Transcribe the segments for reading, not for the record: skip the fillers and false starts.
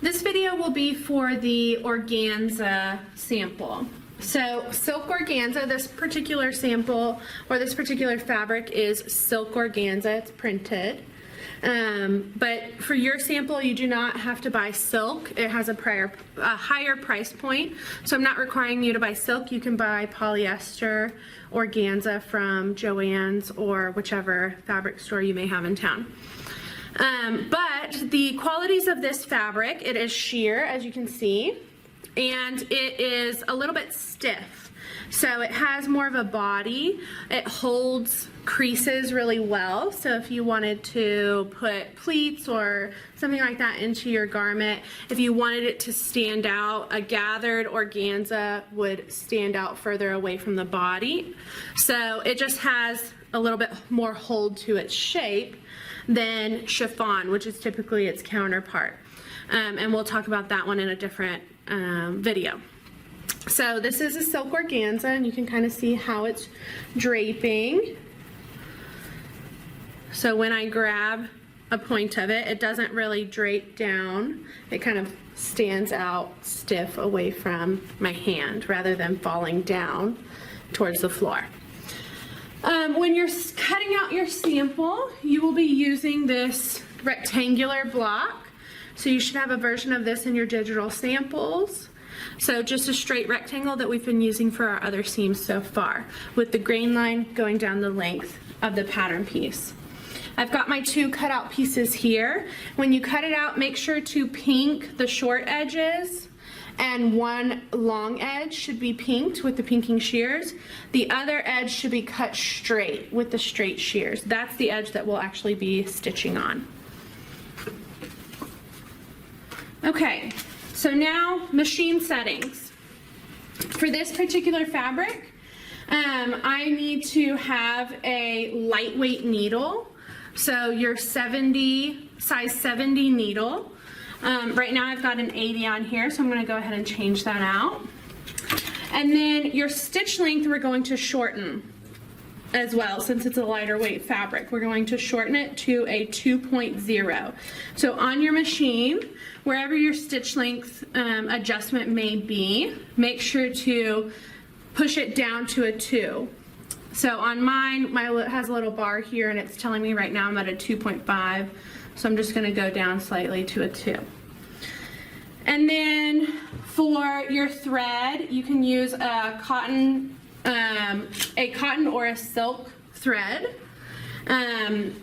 This video will be for the organza sample. So silk organza, this particular sample or this particular fabric is silk organza, it's printed. But for your sample, you do not have to buy silk. It has a higher price point, so I'm not requiring you to buy silk. You can buy polyester organza from Joann's or whichever fabric store you may have in town. But the qualities of this fabric, it is sheer, as you can see, and it is a little bit stiff. So it has more of a body. It holds creases really well. So if you wanted to put pleats or something like that into your garment, if you wanted it to stand out, a gathered organza would stand out further away from the body. So it just has a little bit more hold to its shape than chiffon, which is typically its counterpart. And we'll talk about that one in a different video. So this is a silk organza, and you can kind of see how it's draping. So when I grab a point of it, it doesn't really drape down. It kind of stands out stiff away from my hand rather than falling down towards the floor. When you're cutting out your sample, you will be using this rectangular block. So you should have a version of this in your digital samples. So just a straight rectangle that we've been using for our other seams so far, with the grain line going down the length of the pattern piece. I've got my two cutout pieces here. When you cut it out, make sure to pink the short edges, and one long edge should be pinked with the pinking shears. The other edge should be cut straight with the straight shears. That's the edge that we'll actually be stitching on. Okay, so now machine settings. For this particular fabric, I need to have a lightweight needle. So your size 70 needle. Right now I've got an 80 on here, so I'm going to go ahead and change that out. And then your stitch length we're going to shorten as well, since it's a lighter weight fabric. We're going to shorten it to a 2.0. So on your machine, wherever your stitch length adjustment may be, make sure to push it down to a 2. So on mine, it has a little bar here, and it's telling me right now I'm at a 2.5. So I'm just going to go down slightly to a 2. And then for your thread, you can use a cotton or a silk thread.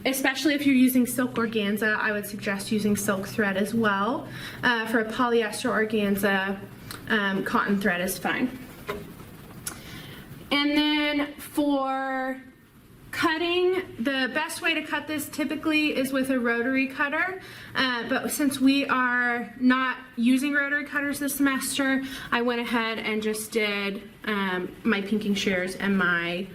Especially if you're using silk organza, I would suggest using silk thread as well. For a polyester organza, cotton thread is fine. And then for cutting, the best way to cut this typically is with a rotary cutter, but since we are not using rotary cutters this semester, I went ahead and just did my pinking shears and my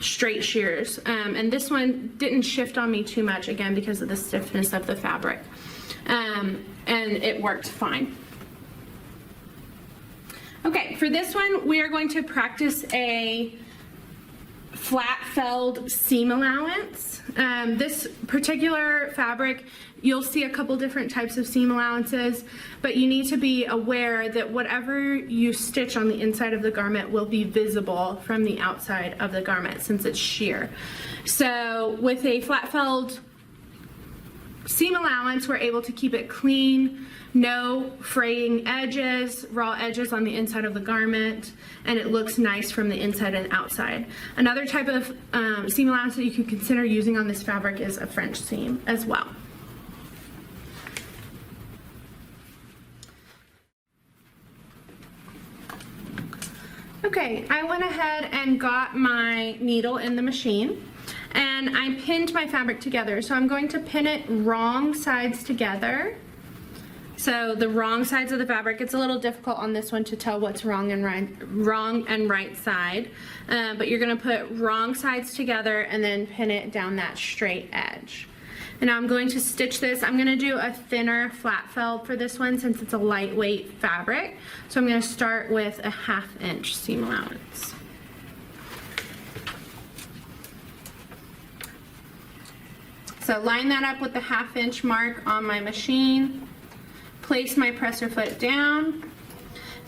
straight shears, and this one didn't shift on me too much, again because of the stiffness of the fabric, and it worked fine. Okay, for this one we are going to practice a flat felled seam allowance. This particular fabric, you'll see a couple different types of seam allowances, but you need to be aware that whatever you stitch on the inside of the garment will be visible from the outside of the garment since it's sheer. So with a flat felled seam allowance, we're able to keep it clean, no fraying edges, raw edges on the inside of the garment, and it looks nice from the inside and outside. Another type of seam allowance that you can consider using on this fabric is a French seam as well. Okay, I went ahead and got my needle in the machine, and I pinned my fabric together. So I'm going to pin it wrong sides together. So the wrong sides of the fabric, it's a little difficult on this one to tell what's wrong and right side, but you're going to put wrong sides together and then pin it down that straight edge. And now I'm going to stitch this. I'm going to do a thinner flat felled for this one since it's a lightweight fabric. So I'm going to start with a 1/2 inch seam allowance. So line that up with the 1/2 inch mark on my machine. place my presser foot down,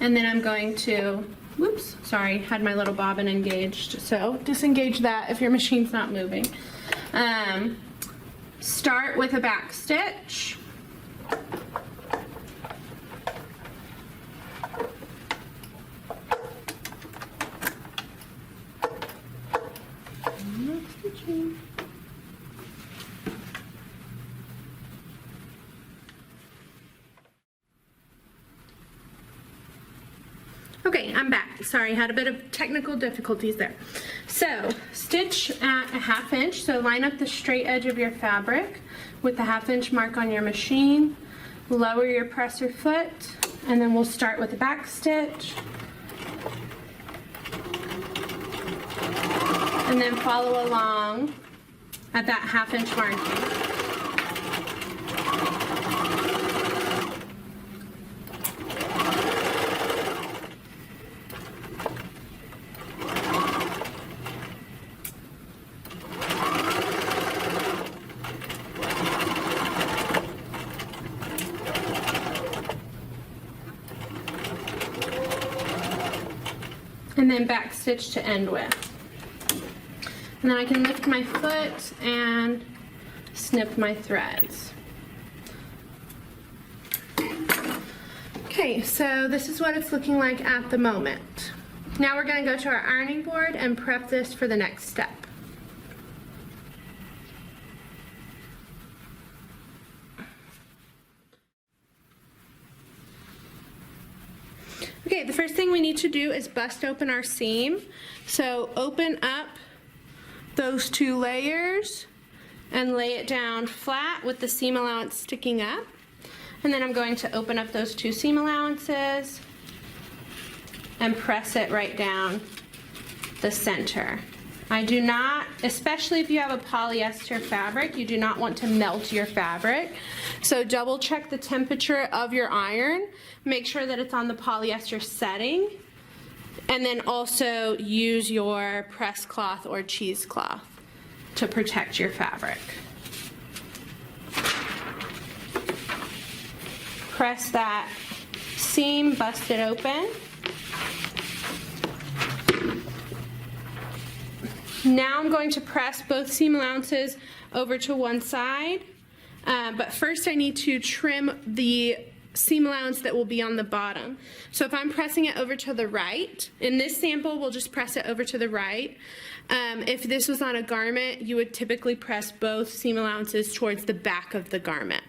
and then I'm going to, whoops, sorry, had my little bobbin engaged, so disengage that if your machine's not moving. Start with a back stitch. Okay, I'm back. Sorry, had a bit of technical difficulties there. So, stitch at a 1/2 inch. So line up the straight edge of your fabric with the 1/2 inch mark on your machine. Lower your presser foot, and then we'll start with a back stitch. And then follow along at that 1/2 inch marking. And then back stitch to end with. And then I can lift my foot and snip my threads. Okay, so this is what it's looking like at the moment. Now we're going to go to our ironing board and prep this for the next step. Okay, the first thing we need to do is bust open our seam. So open up those 2 layers and lay it down flat with the seam allowance sticking up. And then I'm going to open up those 2 seam allowances and press it right down the center. I do not, especially if you have a polyester fabric, you do not want to melt your fabric. So double check the temperature of your iron. Make sure that it's on the polyester setting. And then also use your press cloth or cheesecloth to protect your fabric. Press that seam, bust it open. Now I'm going to press both seam allowances over to one side, but first I need to trim the seam allowance that will be on the bottom. So if I'm pressing it over to the right, in this sample we'll just press it over to the right. If this was on a garment, you would typically press both seam allowances towards the back of the garment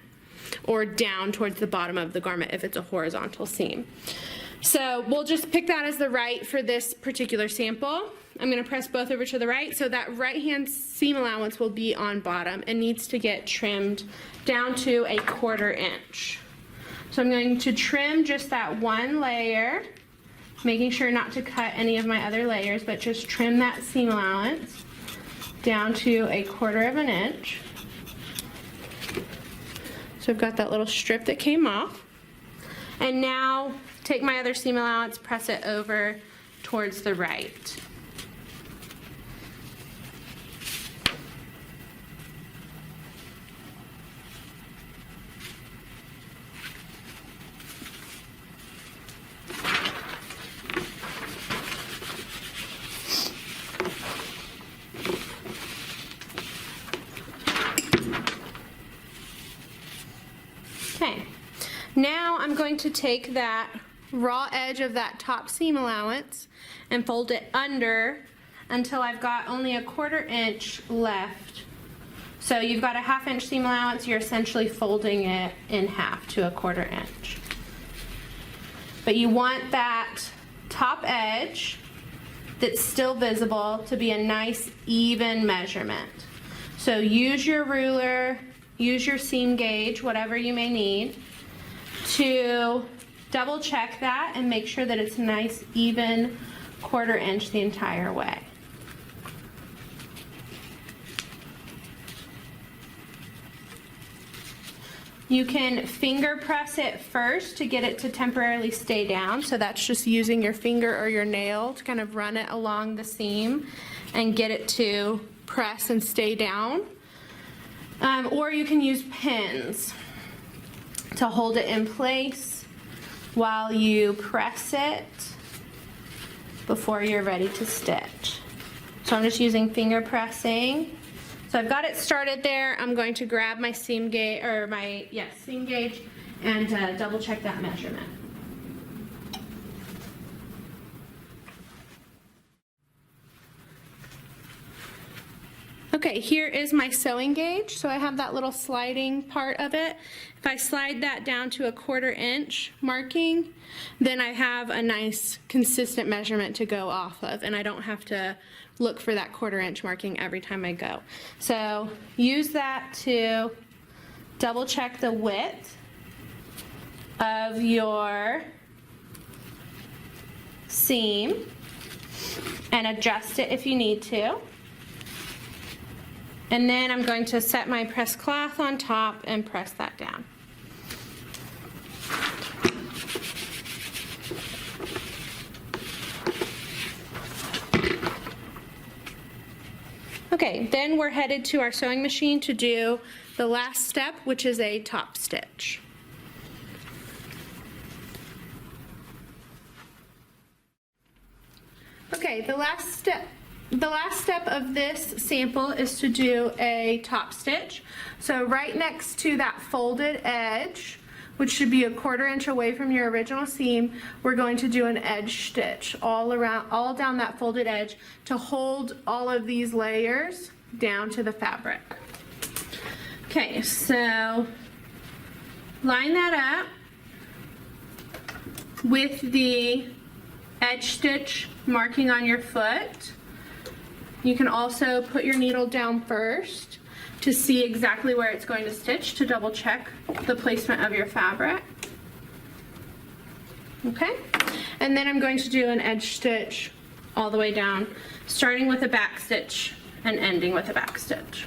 or down towards the bottom of the garment if it's a horizontal seam. So we'll just pick that as the right for this particular sample. I'm going to press both over to the right, so that right hand seam allowance will be on bottom and needs to get trimmed down to a 1/4 inch. So I'm going to trim just that one layer, making sure not to cut any of my other layers, but just trim that seam allowance down to a 1/4 inch. So I've got that little strip that came off. And now take my other seam allowance, press it over towards the right. Okay, now I'm going to take that raw edge of that top seam allowance and fold it under until I've got only a 1/4 inch left. So you've got a 1/2 inch seam allowance, you're essentially folding it in half to a 1/4 inch. But you want that top edge that's still visible to be a nice even measurement. So use your ruler, use your seam gauge, whatever you may need, to double check that and make sure that it's a nice even 1/4 inch the entire way. You can finger press it first to get it to temporarily stay down. So that's just using your finger or your nail to kind of run it along the seam and get it to press and stay down. Or you can use pins to hold it in place while you press it before you're ready to stitch. So I'm just using finger pressing. So I've got it started there. I'm going to grab my seam gauge, or my, yes, seam gauge, and double check that measurement. Okay, here is my sewing gauge. So I have that little sliding part of it. If I slide that down to a 1/4 inch marking, then I have a nice consistent measurement to go off of, and I don't have to look for that 1/4 inch marking every time I go. So use that to double check the width of your seam and adjust it if you need to. And then I'm going to set my press cloth on top and press that down. Okay, then we're headed to our sewing machine to do the last step, which is a top stitch. Okay, the last step of this sample is to do a top stitch. So right next to that folded edge, which should be a 1/4 inch away from your original seam, we're going to do an edge stitch all down that folded edge to hold all of these layers down to the fabric. Okay, so line that up with the edge stitch marking on your foot. You can also put your needle down first to see exactly where it's going to stitch, to double check the placement of your fabric. Okay, and then I'm going to do an edge stitch all the way down, starting with a back stitch and ending with a back stitch.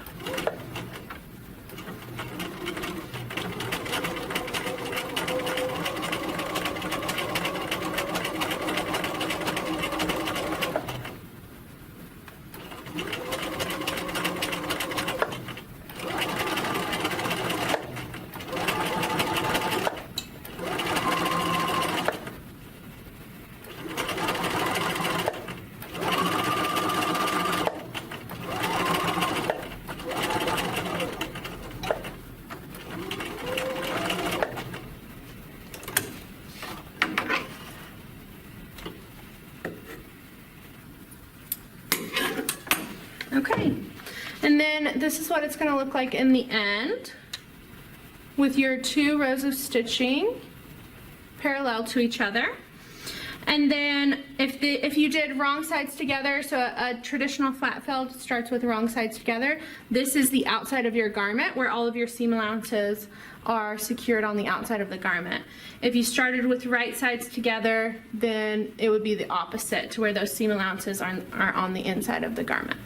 Okay, and then this is what it's going to look like in the end with your 2 rows of stitching parallel to each other. And then if you did wrong sides together, so a traditional flat felled starts with wrong sides together, this is the outside of your garment where all of your seam allowances are secured on the outside of the garment. If you started with right sides together, then it would be the opposite, to where those seam allowances are on the inside of the garment.